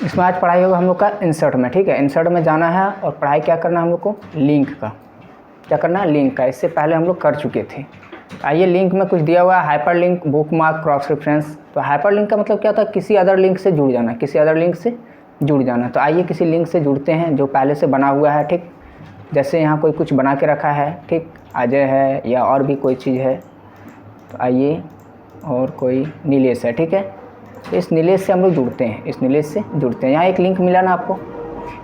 इसमें आज पढ़ाई होगा हम लोग का इंसर्ट में, ठीक है। इंसर्ट में जाना है और पढ़ाई क्या करना है हम लोग को, लिंक का। क्या करना है, लिंक का। इससे पहले हम लोग कर चुके थे। आइए, लिंक में कुछ दिया हुआ है, hyper link, book mark, cross reference. तो हाइपर लिंक का मतलब क्या होता है, किसी अदर लिंक से जुड़ जाना, किसी अदर लिंक से जुड़ जाना। तो आइए किसी लिंक से जुड़ते हैं जो पहले से बना हुआ है, ठीक। जैसे यहाँ कोई कुछ बना के रखा है, ठीक, अजय है या और भी कोई चीज़ है। तो आइए, और कोई नीलेश है, ठीक है। तो इस नीलेश से हम लोग जुड़ते हैं, इस नीलेश से जुड़ते हैं। यहाँ एक लिंक मिला ना आपको,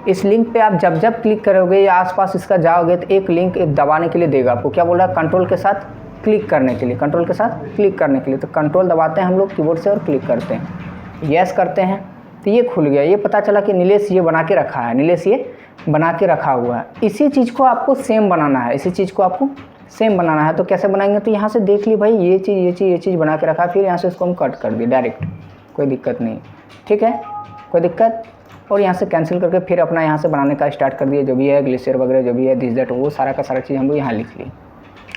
इस लिंक पे आप जब जब क्लिक करोगे या आसपास इसका जाओगे तो एक लिंक दबाने के लिए देगा आपको। क्या बोल रहा है, कंट्रोल के साथ क्लिक करने के लिए, कंट्रोल के साथ क्लिक करने के लिए। तो कंट्रोल दबाते हैं हम लोग कीबोर्ड से और क्लिक करते हैं, यस करते हैं। तो ये खुल गया। ये पता चला कि नीलेश ये बना के रखा है, नीलेश ये बना के रखा हुआ है। इसी चीज़ को आपको सेम बनाना है, इसी चीज़ को आपको सेम बनाना है। तो कैसे बनाएंगे, तो यहाँ से देख ली भाई, ये चीज़ बना के रखा है। फिर यहाँ से इसको हम कट कर दिए डायरेक्ट, कोई दिक्कत नहीं, ठीक है, कोई दिक्कत। और यहाँ से कैंसिल करके फिर अपना यहाँ से बनाने का स्टार्ट कर दिए, जो भी है ग्लेशियर वगैरह जो भी है, दिस दैट, वो सारा का सारा चीज़ हम लोग यहाँ लिख ली।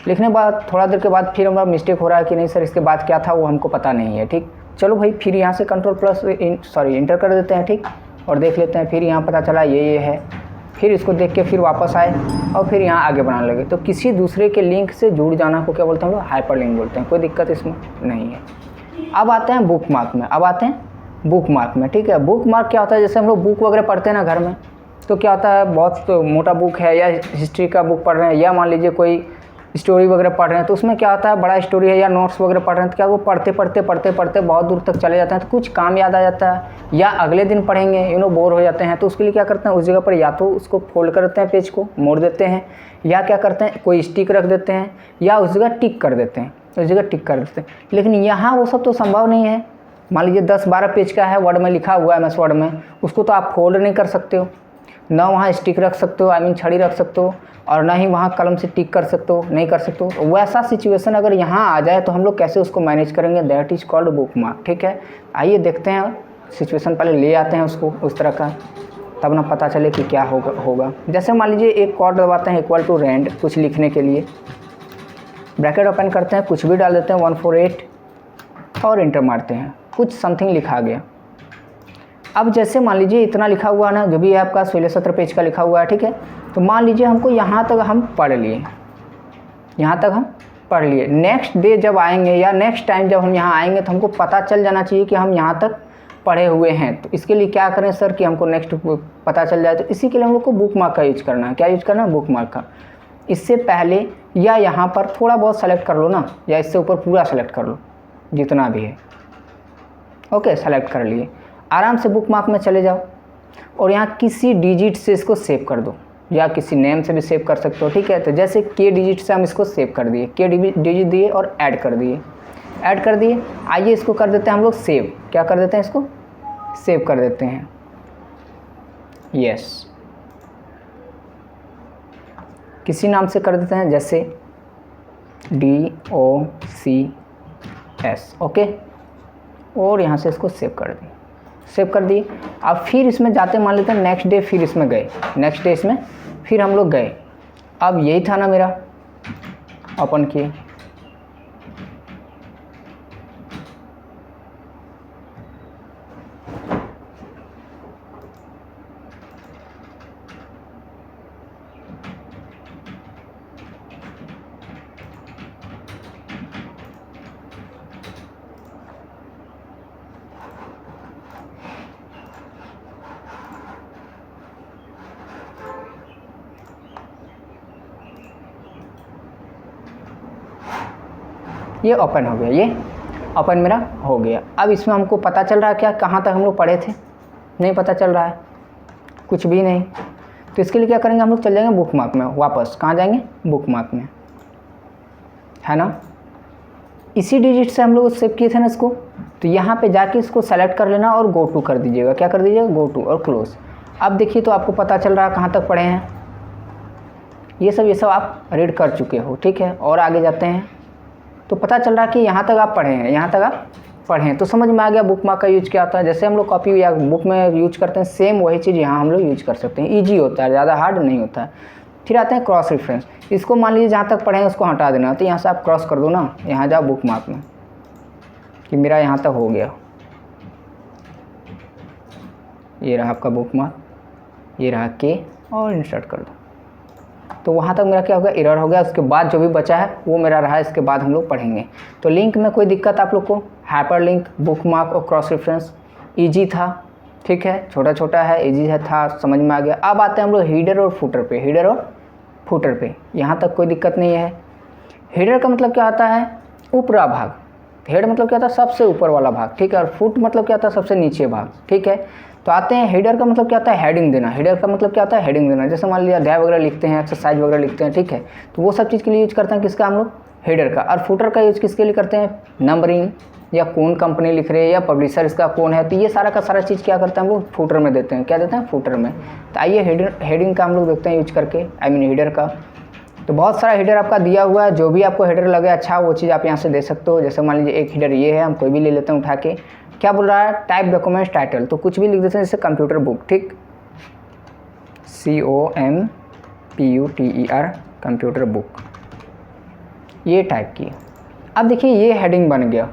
लिखने के बाद थोड़ा देर के बाद फिर हमारा मिस्टेक हो रहा है कि नहीं सर इसके बाद क्या था वो हमको पता नहीं है, ठीक। चलो भाई, फिर यहाँ से कंट्रोल प्लस इंटर कर देते हैं, ठीक, और देख लेते हैं। फिर यहाँ पता चला ये है। फिर इसको देख के फिर वापस आए और फिर यहाँ आगे बनाने लगे। तो किसी दूसरे के लिंक से जुड़ जाना को क्या बोलते हैं हम लोग, हाइपर लिंक बोलते हैं। कोई दिक्कत इसमें नहीं है। अब आते हैं बुक मार्क में, अब आते हैं बुक मार्क में, ठीक है। बुक मार्क क्या होता है, जैसे हम लोग बुक वगैरह पढ़ते हैं ना घर में, तो क्या होता है, बहुत मोटा बुक है या हिस्ट्री का बुक पढ़ रहे हैं या मान लीजिए कोई स्टोरी वगैरह पढ़ रहे हैं, तो उसमें क्या होता है, बड़ा स्टोरी है या नोट्स वगैरह पढ़ रहे हैं, तो क्या वो पढ़ते बहुत दूर तक चले जाते हैं। तो कुछ काम याद आ जाता है या अगले दिन पढ़ेंगे, बोर हो जाते हैं। तो उसके लिए क्या करते हैं, उस जगह पर या तो उसको फोल्ड कर देते हैं, पेज को मोड़ देते हैं, या क्या करते हैं, कोई स्टिक रख देते हैं, या उस जगह टिक कर देते हैं, उस जगह टिक कर देते हैं। लेकिन यहाँ वो सब तो संभव नहीं है। मान लीजिए 10-12 पेज का है, वर्ड में लिखा हुआ है, MS वर्ड में, उसको तो आप फोल्ड नहीं कर सकते हो, ना वहाँ स्टिक रख सकते हो, छड़ी रख सकते हो, और ना ही वहाँ कलम से टिक कर सकते हो, नहीं कर सकते हो। वैसा सिचुएशन अगर यहाँ आ जाए तो हम लोग कैसे उसको मैनेज करेंगे, that is called book mark, ठीक है। आइए देखते हैं सिचुएशन, पहले ले आते हैं उसको उस तरह का, तब ना पता चले कि क्या होगा। जैसे मान लीजिए एक कॉर्ड दबाते हैं इक्वल टू रेंड, कुछ लिखने के लिए ब्रैकेट ओपन करते हैं, कुछ भी डाल देते हैं 148 और इंटर मारते हैं, कुछ समथिंग लिखा गया। अब जैसे मान लीजिए इतना लिखा हुआ ना, जो भी है आपका 16-17 पेज का लिखा हुआ है, ठीक है। तो मान लीजिए हमको यहाँ तक हम पढ़ लिए, यहाँ तक हम पढ़ लिए। नेक्स्ट डे जब आएंगे या नेक्स्ट टाइम जब हम यहाँ आएंगे तो हमको पता चल जाना चाहिए कि हम यहाँ तक पढ़े हुए हैं। तो इसके लिए क्या करें सर कि हमको नेक्स्ट पता चल जाए, तो इसी के लिए हम लोग को बुक मार्क का यूज करना है। क्या यूज करना है, बुक मार्क का। इससे पहले या यहाँ पर थोड़ा बहुत सेलेक्ट कर लो ना, या इससे ऊपर पूरा सेलेक्ट कर लो जितना भी है, ओके, सेलेक्ट कर लिए। आराम से बुक मार्क में चले जाओ और यहाँ किसी डिजिट से इसको सेव कर दो, या किसी नेम से भी सेव कर सकते हो, ठीक है। तो जैसे के डिजिट से हम इसको सेव कर दिए, के डिजिट दिए और ऐड कर दिए, ऐड कर दिए। आइए इसको कर देते हैं हम लोग सेव। क्या कर देते हैं, इसको सेव कर देते हैं, यस, किसी नाम से कर देते हैं, जैसे DOCS, ओके। और यहाँ से इसको सेव कर दिए, सेव कर दिए। अब फिर इसमें जाते मान लेते हैं नेक्स्ट डे, फिर इसमें गए, नेक्स्ट डे इसमें फिर हम लोग गए। अब यही था ना मेरा, ओपन किए, ये ओपन हो गया, ये ओपन मेरा हो गया। अब इसमें हमको पता चल रहा है क्या, कहाँ तक हम लोग पढ़े थे, नहीं पता चल रहा है, कुछ भी नहीं। तो इसके लिए क्या करेंगे, हम लोग चल जाएंगे बुक मार्क में वापस। कहाँ जाएंगे, बुक मार्क में, है ना। इसी डिजिट से हम लोग सेव किए थे ना इसको। तो यहाँ पे जाके इसको सेलेक्ट कर लेना और गो टू कर दीजिएगा। क्या कर दीजिएगा, गो टू और क्लोज। अब देखिए तो आपको पता चल रहा है कहाँ तक पढ़े हैं, ये सब आप रीड कर चुके हो, ठीक है। और आगे जाते हैं तो पता चल रहा है कि यहाँ तक आप पढ़े हैं, यहाँ तक आप पढ़े हैं। तो समझ में आ गया बुक मार्क का यूज क्या होता है। जैसे हम लोग कॉपी या बुक में यूज करते हैं, सेम वही चीज़ यहाँ हम लोग यूज कर सकते हैं। ईजी होता है, ज़्यादा हार्ड नहीं होता है। फिर आते हैं क्रॉस रेफरेंस। इसको मान लीजिए जहाँ तक पढ़े हैं उसको हटा देना, तो यहाँ से आप क्रॉस कर दो ना, यहाँ जाओ बुक मार्क में कि मेरा यहाँ तक हो गया, ये रहा आपका बुक मार्क, ये रहा के और इंसर्ट कर दो। तो वहाँ तक मेरा क्या हो गया, एरर हो गया। उसके बाद जो भी बचा है वो मेरा रहा, इसके बाद हम लोग पढ़ेंगे। तो लिंक में कोई दिक्कत आप लोग को, हाइपर लिंक, बुक मार्क और क्रॉस रेफरेंस ईजी था, ठीक है, छोटा छोटा है, ईजी है था, समझ में आ गया। अब आते हैं हम लोग हीडर और फुटर पे। हीडर और फुटर पे यहाँ तक कोई दिक्कत नहीं है। हीडर का मतलब क्या आता है, ऊपरा भाग। हेड मतलब क्या था, सबसे ऊपर वाला भाग, ठीक है। और फुट मतलब क्या था, सबसे नीचे भाग, ठीक है। तो आते हैं हीडर का मतलब क्या होता है, हेडिंग देना। हीडर का मतलब क्या होता है, हेडिंग देना। जैसे मान लिया अध्याय वगैरह लिखते हैं, एक्सरसाइज वगैरह लिखते हैं, ठीक है। तो वो सब चीज़ के लिए यूज करते हैं किसका, हम लोग हीडर का। और फुटर का यूज किसके लिए करते हैं, नंबरिंग या कौन कंपनी लिख रहे हैं या पब्लिशर इसका कौन है, तो ये सारा का सारा चीज़ क्या करते हैं हम लोग, फुटर में देते हैं। क्या देते हैं, फुटर में। तो आइए हेडिंग का हम लोग देखते हैं यूज करके, हीडर का। तो बहुत सारा हेडर आपका दिया हुआ है, जो भी आपको हेडर लगे अच्छा वो चीज़ आप यहाँ से दे सकते हो। जैसे मान लीजिए एक हेडर ये है, हम कोई भी ले लेते हैं उठा के। क्या बोल रहा है, टाइप डॉक्यूमेंट्स टाइटल, तो कुछ भी लिख देते हैं, जैसे कंप्यूटर बुक, ठीक, COMPUTER कंप्यूटर बुक, ये टाइप किया। अब देखिए ये हेडिंग बन गया,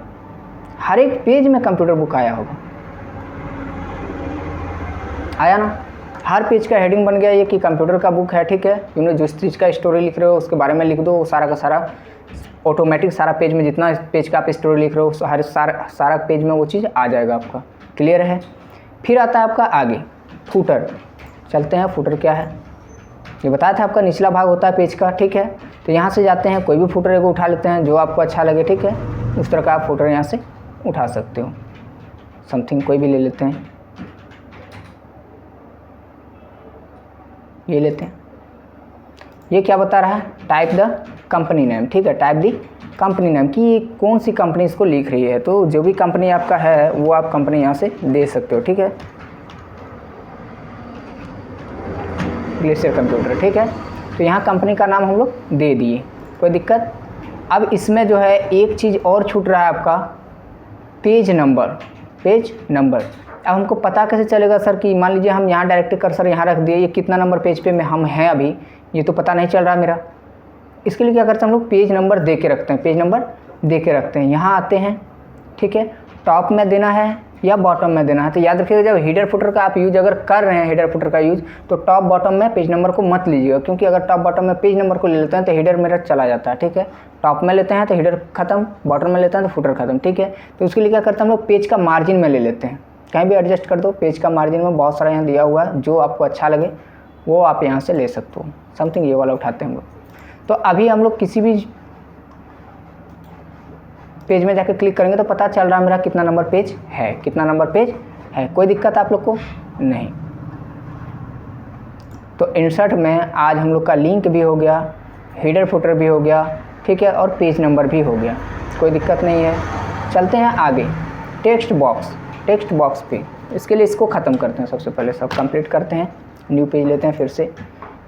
हर एक पेज में कंप्यूटर बुक आया होगा, आया ना, हर पेज का हेडिंग बन गया ये कि कंप्यूटर का बुक है, ठीक है। जिस चीज़ का स्टोरी लिख रहे हो उसके बारे में लिख दो, वो सारा का सारा ऑटोमेटिक सारा पेज में, जितना पेज का आप स्टोरी लिख रहे हो हर सारा पेज में वो चीज़ आ जाएगा आपका, क्लियर है। फिर आता है आपका आगे फुटर। चलते हैं, फुटर क्या है, ये बताया था आपका निचला भाग होता है पेज का, ठीक है। तो यहाँ से जाते हैं, कोई भी फुटर एगो उठा लेते हैं जो आपको अच्छा लगे, ठीक है। उस तरह का आप फुटर यहाँ से उठा सकते हो, समथिंग कोई भी ले लेते हैं, ये लेते हैं। ये क्या बता रहा है, टाइप द कंपनी नेम, ठीक है, टाइप द कंपनी नेम कि ये कौन सी कंपनी इसको लिख रही है। तो जो भी कंपनी आपका है वो आप कंपनी यहाँ से दे सकते हो, ठीक है। ग्लेशियर कंप्यूटर, ठीक है। तो यहाँ कंपनी का नाम हम लोग दे दिए, कोई दिक्कत। अब इसमें जो है एक चीज़ और छूट रहा है आपका, पेज नंबर। पेज नंबर अब हमको पता कैसे चलेगा सर कि मान लीजिए हम यहाँ डायरेक्ट कर्सर यहाँ रख दिए, ये कितना नंबर पेज पे में हम हैं अभी, ये तो पता नहीं चल रहा मेरा। इसके लिए क्या करते हैं हम लोग, पेज नंबर दे के रखते हैं, पेज नंबर दे के रखते हैं। यहाँ आते हैं, ठीक है, टॉप में देना है या बॉटम में देना है। तो याद रखिएगा जब हीडर फुटर का आप यूज अगर कर रहे हैं, हीडर फुटर का यूज, तो टॉप बॉटम में पेज नंबर को मत लीजिएगा, क्योंकि अगर टॉप बॉटम में पेज नंबर को ले लेते हैं तो हीडर मेरा चला जाता है, ठीक है। टॉप में लेते हैं तो हीडर खत्म, बॉटम में लेते हैं तो फुटर खत्म, ठीक है। तो उसके लिए क्या करते हैं हम लोग, पेज का मार्जिन में ले लेते हैं, कहीं भी एडजस्ट कर दो। पेज का मार्जिन में बहुत सारा यहाँ दिया हुआ है, जो आपको अच्छा लगे वो आप यहाँ से ले सकते हो। समथिंग ये वाला उठाते हैं हम लोग। तो अभी हम लोग किसी भी पेज में जाकर क्लिक करेंगे तो पता चल रहा है मेरा कितना नंबर पेज है, कितना नंबर पेज है, कोई दिक्कत आप लोग को नहीं। तो इंसर्ट में आज हम लोग का लिंक भी हो गया, हेडर फुटर भी हो गया, ठीक है, और पेज नंबर भी हो गया, कोई दिक्कत नहीं है। चलते हैं आगे, टेक्स्ट बॉक्स। टेक्स्ट बॉक्स पे इसके लिए इसको ख़त्म करते हैं, सबसे पहले सब कंप्लीट करते हैं, न्यू पेज लेते हैं फिर से।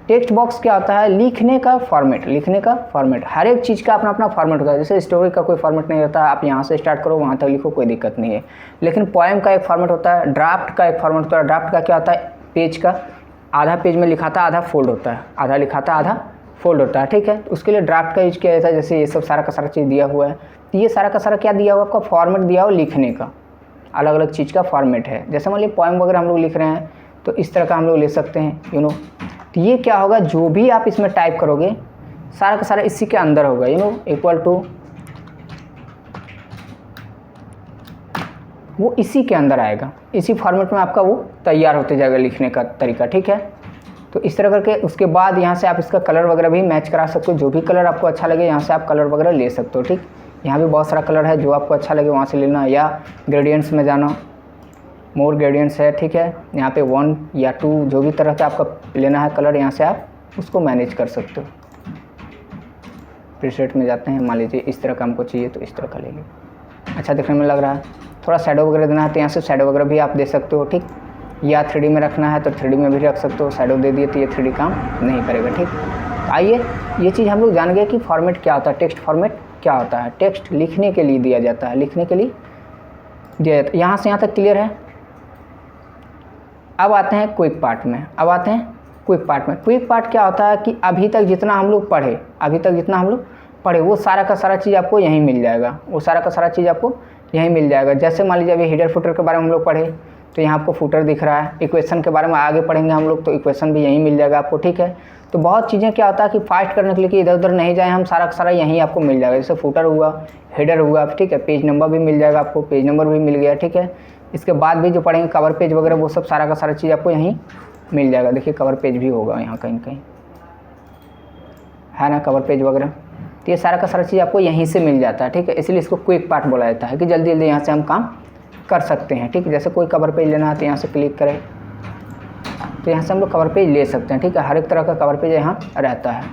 टेक्स्ट बॉक्स क्या होता है, लिखने का फॉर्मेट, लिखने का फॉर्मेट। हर एक चीज़ का अपना अपना फॉर्मेट होता है। जैसे स्टोरी का कोई फॉर्मेट नहीं होता, आप यहाँ से स्टार्ट करो वहाँ तक लिखो, कोई दिक्कत नहीं है। लेकिन पोएम का एक फॉर्मेट होता है, ड्राफ्ट का एक फॉर्मेट होता है। ड्राफ्ट का क्या होता है, पेज का आधा पेज में लिखा था, आधा फोल्ड होता है, आधा लिखा था, आधा फोल्ड होता है, ठीक है। तो उसके लिए ड्राफ्ट का यूज किया जाता है। जैसे ये सब सारा का सारा चीज़ दिया हुआ है, तो ये सारा का सारा क्या दिया हुआ है आपका, फॉर्मेट दिया हुआ लिखने का, अलग अलग चीज़ का फॉर्मेट है। जैसे मान लीजिए पोएम वगैरह हम लोग लिख रहे हैं तो इस तरह का हम लोग ले सकते हैं, तो ये क्या होगा, जो भी आप इसमें टाइप करोगे सारा का सारा इसी के अंदर होगा, इक्वल टू, वो इसी के अंदर आएगा, इसी फॉर्मेट में आपका वो तैयार होते जाएगा लिखने का तरीका, ठीक है। तो इस तरह करके उसके बाद यहाँ से आप इसका कलर वगैरह भी मैच करा सकते हो, जो भी कलर आपको अच्छा लगे यहाँ से आप कलर वगैरह ले सकते हो, ठीक। यहाँ भी बहुत सारा कलर है, जो आपको अच्छा लगे वहाँ से लेना, या ग्रेडियंट्स में जाना, मोर ग्रेडियंट्स है, ठीक है। यहाँ पे 1 या 2 जो भी तरह का आपका लेना है कलर, यहाँ से आप उसको मैनेज कर सकते हो। प्रीसेट में जाते हैं, मान लीजिए इस तरह का हमको चाहिए तो इस तरह का ले लीजिए, अच्छा दिखने में लग रहा है। थोड़ा शैडो वगैरह देना है तो यहाँ से शैडो वगैरह भी आप दे सकते हो, ठीक। या 3D में रखना है तो 3D में भी रख सकते हो, शैडो दे दिए तो ये 3D काम नहीं करेगा, ठीक। आइए ये चीज़ हम लोग जान गए कि फॉर्मेट क्या होता है, टेक्स्ट फॉर्मेट क्या होता है। टेक्स्ट लिखने के लिए दिया जाता है, लिखने के लिए दिया जाता है। यहाँ से यहाँ तक क्लियर है। अब आते हैं क्विक पार्ट में, अब आते हैं क्विक पार्ट में। क्विक पार्ट क्या होता है कि अभी तक जितना हम लोग पढ़े, वो सारा का सारा चीज़ आपको यहीं मिल जाएगा, वो सारा का सारा चीज़ आपको यहीं मिल जाएगा। जैसे मान लीजिए अभी हेडर फुटर के बारे में हम लोग पढ़े, तो यहाँ आपको फुटर दिख रहा है। इक्वेशन के बारे में आगे पढ़ेंगे हम लोग, तो इक्वेशन भी यहीं मिल जाएगा आपको, ठीक है। तो बहुत चीज़ें क्या होता है कि फास्ट करने के लिए कि इधर उधर नहीं जाए हम, सारा का सारा यहीं आपको मिल जाएगा। जैसे फुटर हुआ, हेडर हुआ, ठीक है, पेज नंबर भी मिल जाएगा आपको, पेज नंबर भी मिल गया, ठीक है। इसके बाद भी जो पढ़ेंगे कवर पेज वगैरह, वो सब सारा का सारा चीज़ आपको यहीं मिल जाएगा। देखिए कवर पेज भी होगा यहाँ कहीं कहीं, है ना, कवर पेज वगैरह। तो ये सारा का सारा चीज़ आपको यहीं से मिल जाता है, ठीक है। इसलिए इसको क्विक पार्ट बोला जाता है कि जल्दी जल्दी यहाँ से हम काम कर सकते हैं, ठीक है। जैसे कोई कवर पेज लेना है तो यहाँ से क्लिक करें, तो यहाँ से हम लोग कवर पेज ले सकते हैं, ठीक है। हर एक तरह का कवर पेज यहाँ रहता है।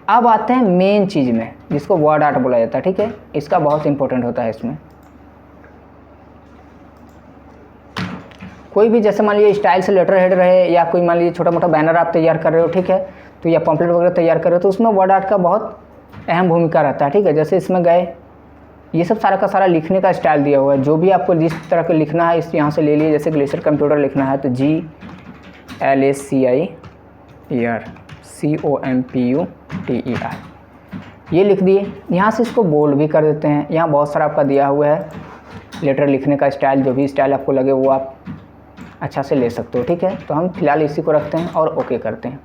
अब आते हैं मेन चीज़ में, जिसको वर्ड आर्ट बोला जाता है, ठीक है। इसका बहुत इंपॉर्टेंट होता है इसमें। कोई भी जैसे मान लीजिए स्टाइल से लेटर हेड रहे, या कोई मान लीजिए छोटा मोटा बैनर आप तैयार कर रहे हो, ठीक है, तो या पम्पलेट वगैरह तैयार कर रहे हो, तो उसमें वर्ड आर्ट का बहुत अहम भूमिका रहता है, ठीक है। जैसे इसमें गए, ये सब सारा का सारा लिखने का स्टाइल दिया हुआ है। जो भी आपको जिस तरह का लिखना है इस यहाँ से ले लिए। जैसे ग्लेशियर कंप्यूटर लिखना है तो GLACIER ये लिख दिए। यहाँ से इसको बोल्ड भी कर देते हैं। यहाँ बहुत सारा आपका दिया हुआ है लेटर लिखने का स्टाइल, जो भी स्टाइल आपको लगे वो आप अच्छा से ले सकते हो, ठीक है। तो हम फिलहाल इसी को रखते हैं और ओके करते हैं।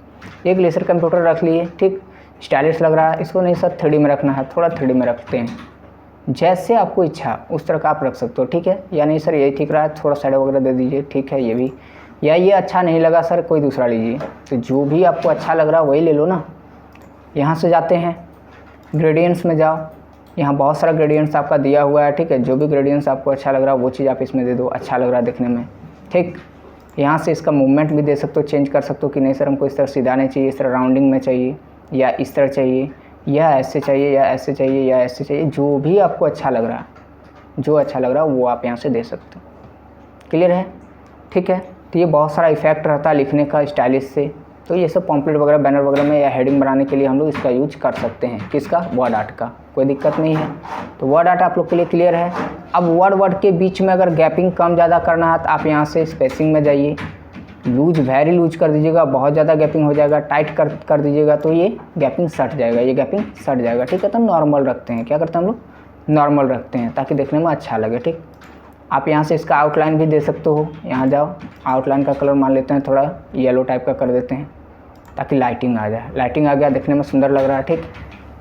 एक ग्लेशियर कंप्यूटर रख लिए, ठीक, स्टाइलिश लग रहा है। इसको नहीं सर 3D में रखना है, थोड़ा 3D में रखते हैं। जैसे आपको इच्छा उस तरह का आप रख सकते हो, ठीक है। या नहीं सर यही ठीक रहा है, थोड़ा साइड वगैरह दे दीजिए, ठीक है। ये भी, या ये अच्छा नहीं लगा सर, कोई दूसरा लीजिए। तो जो भी आपको अच्छा लग रहा है वही ले लो ना। यहाँ से जाते हैं ग्रेडियंट्स में जाओ। यहाँ बहुत सारा ग्रेडियंट्स आपका दिया हुआ है, ठीक है। जो भी ग्रेडियंट्स आपको अच्छा लग रहा है वो चीज़ आप इसमें दे दो, अच्छा लग रहा है देखने में, ठीक। यहाँ से इसका मूवमेंट भी दे सकते हो, चेंज कर सकते हो कि नहीं सर हमको इस तरह सीधा नहीं चाहिए, इस तरह राउंडिंग में चाहिए, या इस तरह चाहिए, या ऐसे चाहिए, या ऐसे चाहिए, या ऐसे चाहिए। जो भी आपको अच्छा लग रहा है, जो अच्छा लग रहा है वो आप यहाँ से दे सकते हो। क्लियर है, ठीक है। तो ये बहुत सारा इफेक्ट रहता है लिखने का स्टाइलिश से। तो ये सब पॉम्पलेट वगैरह, बैनर वगैरह में या हेडिंग बनाने के लिए हम लोग इसका यूज कर सकते हैं। किसका? वर्ड आर्ट का। कोई दिक्कत नहीं है। तो वर्ड आर्ट आप लोग के लिए क्लियर है। अब वर्ड के बीच में अगर गैपिंग कम ज़्यादा करना है तो आप यहाँ से स्पेसिंग में जाइए, लूज, वेरी लूज कर दीजिएगा, बहुत ज़्यादा गैपिंग हो जाएगा, टाइट कर दीजिएगा तो ये गैपिंग सट जाएगा, ये गैपिंग सट जाएगा, ठीक है। तो नॉर्मल रखते हैं, क्या करते हैं हम लोग? नॉर्मल रखते हैं ताकि देखने में अच्छा लगे, ठीक। आप यहाँ से इसका आउटलाइन भी दे सकते हो। यहाँ जाओ, आउटलाइन का कलर मान लेते हैं थोड़ा येलो टाइप का कर देते हैं ताकि लाइटिंग आ जाए। लाइटिंग आ गया, देखने में सुंदर लग रहा है, ठीक।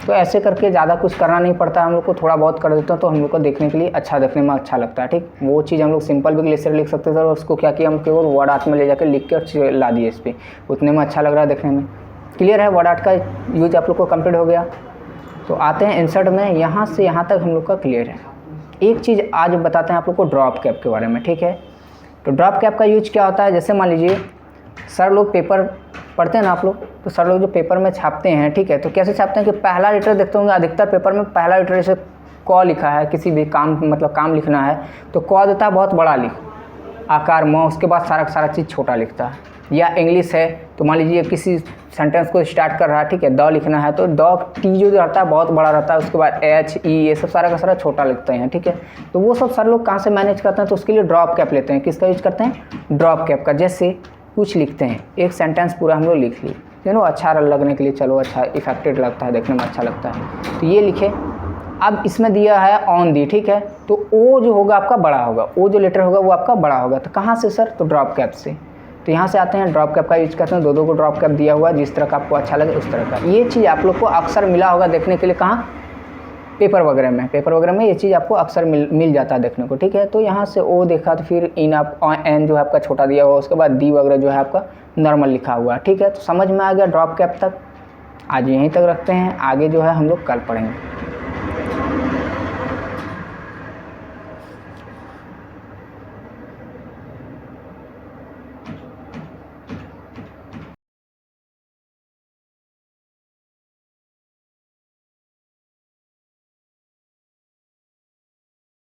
तो ऐसे करके ज़्यादा कुछ करना नहीं पड़ता, हम लोग को थोड़ा बहुत कर देते हैं तो हम लोग को देखने के लिए अच्छा, देखने में अच्छा लगता है, ठीक। वो चीज़ हम लोग सिंपल भी ग्लेशियर लिख सकते थे और उसको क्या किया हम केवल वर्ड आर्ट में ले जाकर लिख के और ला दिए इस पर, उतने में अच्छा लग रहा है देखने में। क्लियर है, वर्ड आर्ट का यूज आप लोग को कंप्लीट हो गया। तो आते हैं इंसर्ट में। यहाँ से यहाँ तक हम लोग का क्लियर है। एक चीज़ आज बताते हैं आप लोग को ड्रॉप कैप के बारे में, ठीक है। तो ड्रॉप कैप का यूज क्या होता है? जैसे मान लीजिए सर लोग पेपर पढ़ते हैं ना आप लोग, तो सर लोग जो पेपर में छापते हैं, ठीक है, तो कैसे छापते हैं कि पहला लेटर देखते होंगे अधिकतर पेपर में, पहला लेटर जैसे क लिखा है, किसी भी काम मतलब काम लिखना है तो क देता है बहुत बड़ा लिख आकार में, उसके बाद सारा चीज़ छोटा लिखता है। या इंग्लिश है तो मान लीजिए किसी सेंटेंस को स्टार्ट कर रहा है, ठीक है, द लिखना है तो द टी जो रहता है बहुत बड़ा रहता है, उसके बाद एच ई ये सब सारा का सारा छोटा लिखते हैं, ठीक है। तो वो सब सर लोग कहाँ से मैनेज करते हैं? तो उसके लिए ड्रॉप कैप लेते हैं। किसका यूज करते हैं? ड्रॉप कैप का। जैसे कुछ लिखते हैं, एक सेंटेंस पूरा हम लोग लिख लिए, चलो अच्छा लगने के लिए, चलो अच्छा इफेक्टेड लगता है, देखने में अच्छा लगता है, तो ये लिखे। अब इसमें दिया है ऑन दी, ठीक है, तो ओ जो होगा आपका बड़ा होगा, ओ जो लेटर होगा वो आपका बड़ा होगा। तो कहाँ से सर? तो ड्रॉप कैप से। तो यहाँ से आते हैं, ड्रॉप कैप का यूज करते हैं। दो को ड्रॉप कैप दिया हुआ है, जिस तरह का आपको अच्छा लगे उस तरह का। ये चीज़ आप लोग को अक्सर मिला होगा देखने के लिए, कहाँ? पेपर वगैरह में ये चीज़ आपको अक्सर मिल जाता है देखने को, ठीक है। तो यहाँ से ओ देखा तो फिर इन आप एन जो है आपका छोटा दिया हुआ, उसके बाद डी वगैरह जो है आपका नॉर्मल लिखा हुआ है, ठीक है। तो समझ में आ गया ड्रॉप कैप तक। आज यहीं तक रखते हैं, आगे जो है हम लोग कल पढ़ेंगे।